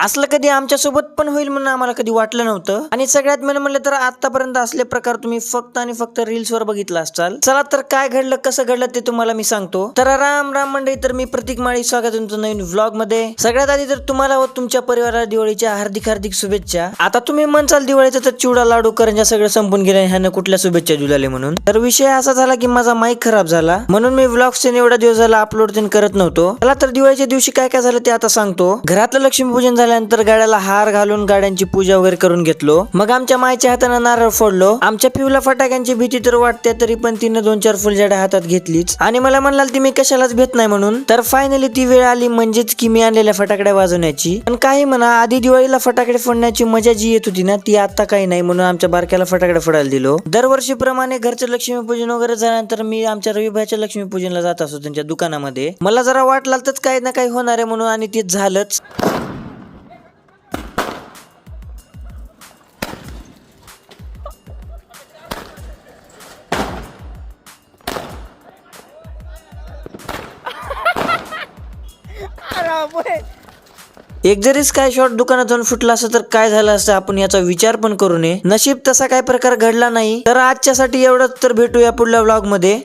असलं कधी आमच्या सोबत पण होईल म्हणून आम्हाला कधी वाटलं नव्हतं. आणि सगळ्यात मेन म्हणलं तर आतापर्यंत असले प्रकार तुम्ही फक्त आणि फक्त रील्स वर बघितला असाल. चला तर काय घडलं कसं घडलं ते तुम्हाला मी सांगतो. तर राम राम मंडळी, तर मी प्रतीक माळी, स्वागत आहे तुमचं नवीन व्लॉग मध्ये. सगळ्यात आधी तर तुम्हाला व तुमच्या परिवाराला दिवाळीच्या हार्दिक हार्दिक शुभेच्छा. आता तुम्ही म्हणसाल दिवाळीचं तर चिवडा लाडू करंजा सगळं संपून गेलं, ह्यानं कुठल्या शुभेच्छा दिल्या म्हणून. तर विषय असा झाला की माझा माईक खराब झाला, म्हणून मी व्लॉग्स एवढा दिवस झाला अपलोड करत नव्हतो. चला तर दिवाळीच्या दिवशी काय काय झालं ते आता सांगतो. घरातलं लक्ष्मीपूजन झाल्यानंतर गाड्याला हार घालून गाड्यांची पूजा वगैरे करून घेतलो. मग आमच्या मायच्या हाताने नारळ फोडलो. आमच्या पिऊला फटाक्यांची भीती तर वाटते, तरी पण तिनं 2-4 फुलझाडं हातात घेतलीच आणि मला म्हणाल ती मी कशालाच भेट नाही म्हणून. तर फायनली ती वेळ आली, म्हणजेच की मी आणलेल्या फटाकड्या वाजवण्याची. पण काही म्हणा, आधी दिवाळीला फटाकडे फोडण्याची मजा जी येत होती ना ती आता काही नाही, म्हणून आमच्या बारक्याला फटाकडे फोडायला दिलो. दरवर्षीप्रमाणे घरचं लक्ष्मीपूजन वगैरे झाल्यानंतर मी आमच्या रविभाईच्या लक्ष्मीपूजनला जात असतो त्यांच्या दुकानामध्ये. मला जरा वाटलं तर काही ना काही होणार आहे म्हणून, आणि तेच झालंच. एक जरी स्काय शॉट दुकानात जाऊन फुटला असं तर काय झालं असतं, आपण याचा विचार पण करू नये. नशीब तसा काय प्रकार घडला नाही. तर आजच्यासाठी एवढंच, तर भेटूया पुढल्या व्लॉग मध्ये.